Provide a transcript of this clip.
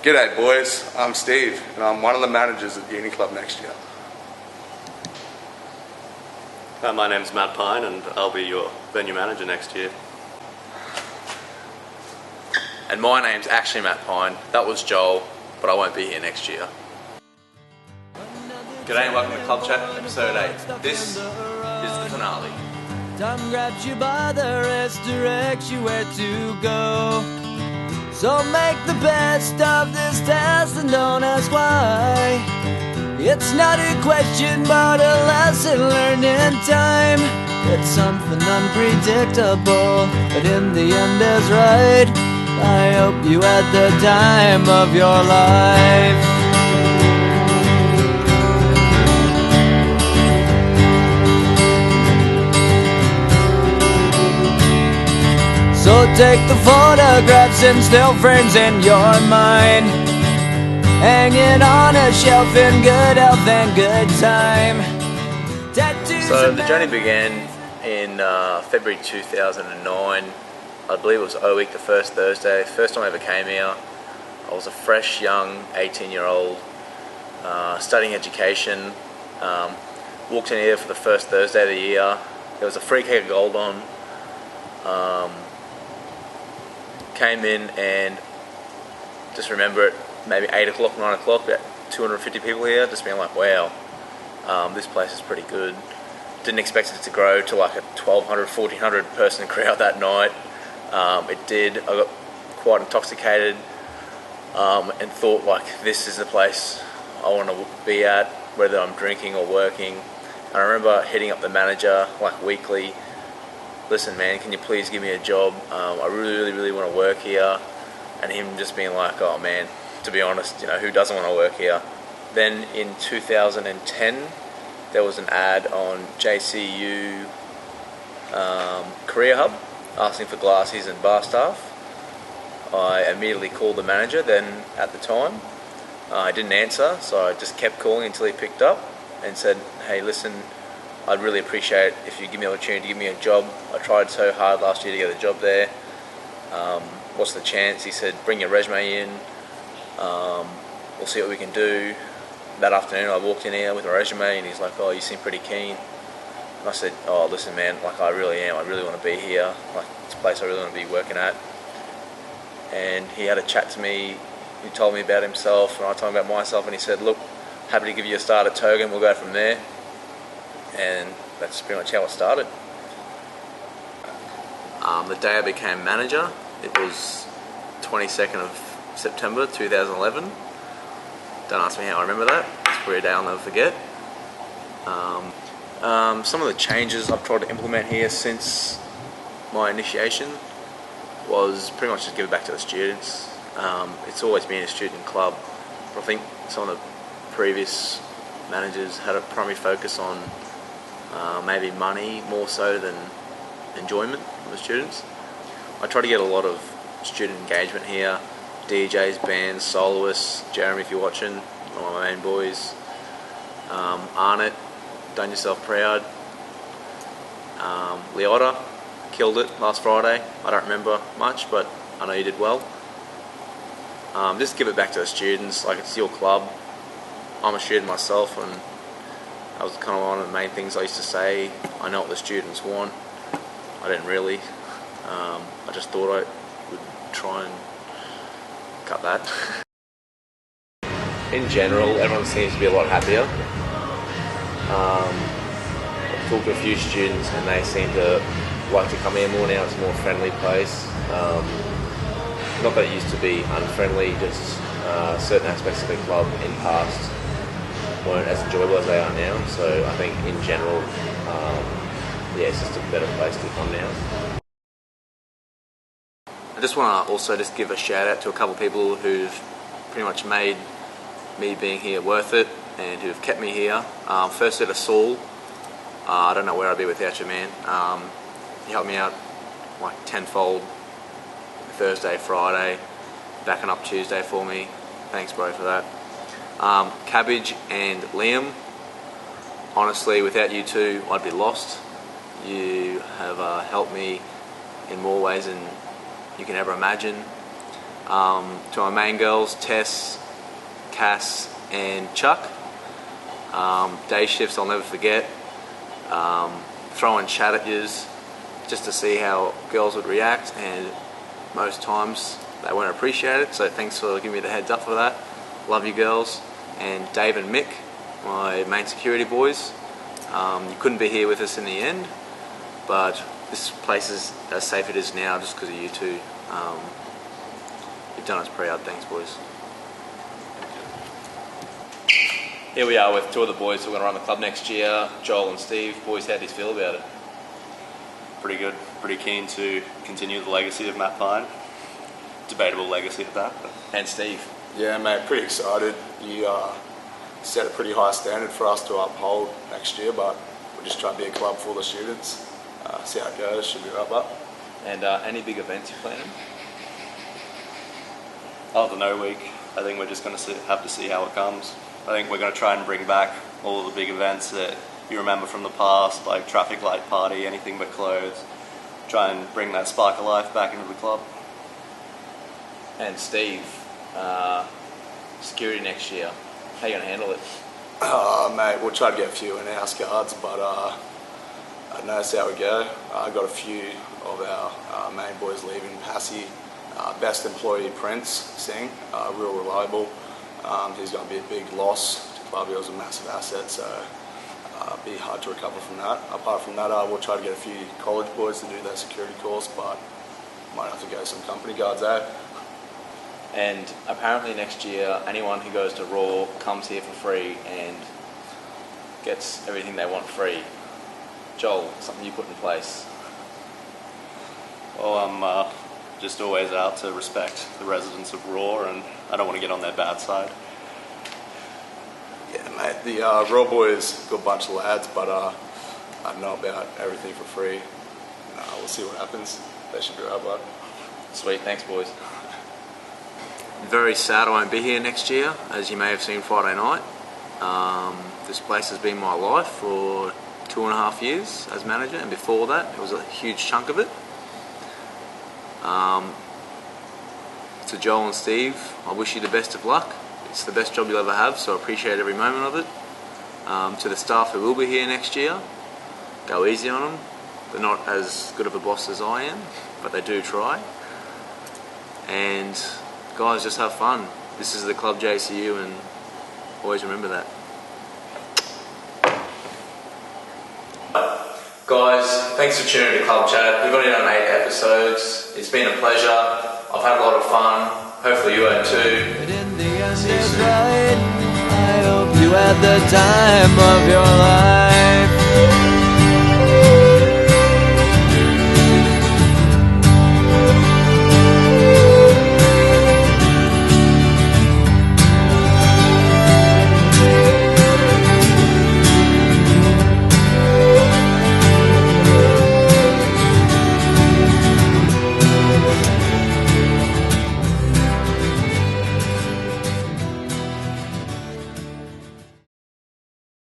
G'day boys, I'm Steve and I'm one of the managers at the Uni Club next year. My name's Matt Pine and I'll be your venue manager next year. And my name's actually Matt Pine. That was Joel, but I won't be here next year. G'day and welcome to Club Chat episode 8. This is the finale. Time grabs you by the wrist, directs you where to go. So make the best of this test and don't ask why. It's not a question but a lesson learned in time. It's something unpredictable, but in the end is right. I hope you had the time of your life. So take the photographs and still frames in your mind, hanging on a shelf in good health and good time. Tattoos. So the journey began in February 2009. I believe it was O Week, the first Thursday. First time I ever came here. I was a fresh, young 18-year-old studying education. Walked in here for the first Thursday of the year. There was a free cake of gold on. Came in and just remember it, maybe 8 o'clock, 9 o'clock, about 250 people here, just being like, wow, this place is pretty good. Didn't expect it to grow to like a 1,200, 1,400 person crowd that night. It did. I got quite intoxicated and thought like, this is the place I want to be at, whether I'm drinking or working. And I remember hitting up the manager like weekly. Listen man, can you please give me a job? I really want to work here. And him just being like, oh man, to be honest, you know, who doesn't want to work here? Then in 2010, there was an ad on JCU Career Hub asking for glassies and bar staff. I immediately called the manager then at the time. I didn't answer, so I just kept calling until he picked up and said, hey listen, I'd really appreciate it if you give me the opportunity to give me a job. I tried so hard last year to get a job there. What's the chance? He said, bring your resume in. We'll see what we can do. That afternoon I walked in here with my resume and he's like, oh, you seem pretty keen. And I said, oh, listen man, like I really am. I really want to be here. Like it's a place I really want to be working at. And he had a chat to me. He told me about himself and I told him about myself and he said, look, happy to give you a start at Togan. We'll go from there. And that's pretty much how it started. The day I became manager, it was 22nd of September 2011. Don't ask me how I remember that. It's probably a day I'll never forget. Some of the changes I've tried to implement here since my initiation was pretty much just give it back to the students. It's always been a student club, but I think some of the previous managers had a primary focus on maybe money more so than enjoyment of the students. I try to get a lot of student engagement here. DJs, bands, soloists, Jeremy if you're watching, one of my main boys. Arnott, Done Yourself Proud. Leota, killed it last Friday. I don't remember much, but I know you did well. Just give it back to the students, like it's your club. I'm a student myself and that was kind of one of the main things I used to say. I know what the students want. I didn't really. I just thought I would try and cut that. In general, everyone seems to be a lot happier. I've talked to a few students and they seem to like to come here more now. It's a more friendly place. Not that it used to be unfriendly, just certain aspects of the club in past weren't as enjoyable as they are now. So I think in general, yeah, it's just a better place to come now. I just want to also just give a shout out to a couple of people who've pretty much made me being here worth it and who've kept me here. Firstly to Saul. I don't know where I'd be without you, man. He helped me out like tenfold Thursday, Friday, backing up Tuesday for me. Thanks bro for that. Cabbage and Liam, honestly without you two I'd be lost. You have helped me in more ways than you can ever imagine. To our main girls, Tess, Cass and Chuck. Day shifts I'll never forget. Throwing chat at yous just to see how girls would react, and most times they won't appreciate it, so thanks for giving me the heads up for that. Love you girls. And Dave and Mick, my main security boys. You couldn't be here with us in the end, but this place is as safe it is now just because of you two. You've done us proud. Thanks, boys. Here we are with two of the boys who are going to run the club next year, Joel and Steve. Boys, how do you feel about it? Pretty good. Pretty keen to continue the legacy of Matt Pine. Debatable legacy at that. And Steve. Yeah, mate, pretty excited. You set a pretty high standard for us to uphold next year, but we're just trying to be a club full of students. See how it goes. Should be right up. And any big events you're planning? After no week, I think we're just going to have to see how it comes. I think we're going to try and bring back all of the big events that you remember from the past, like traffic light party, anything but clothes. Try and bring that spark of life back into the club. And Steve, security next year. How are you going to handle it? Mate, we'll try to get a few in-house guards, but I don't know, see how we go. I got a few of our main boys leaving. Passy, best employee Prince Singh, real reliable. He's going to be a big loss to the club. He was a massive asset, so it'll be hard to recover from that. Apart from that, we'll try to get a few college boys to do their security course, but might have to go some company guards out. And apparently next year, anyone who goes to Raw comes here for free and gets everything they want free. Joel, something you put in place? Well, I'm just always out to respect the residents of Raw, and I don't want to get on their bad side. Yeah, mate, the Raw boys, good bunch of lads, but I don't know about everything for free. We'll see what happens. They should be right, bud. Sweet, thanks boys. Very sad I won't be here next year, as you may have seen Friday night. This place has been my life for 2.5 years as manager, and before that it was a huge chunk of it. To Joel and Steve, I wish you the best of luck. It's the best job you'll ever have, so I appreciate every moment of it. To the staff who will be here next year, go easy on them. They're not as good of a boss as I am, but they do try. And guys, just have fun. This is the club JCU, and always remember that. Guys, thanks for tuning in to Club Chat. We've only done 8 episodes. It's been a pleasure. I've had a lot of fun. Hopefully you have too. But in the end it's right. I hope you had the time of your life.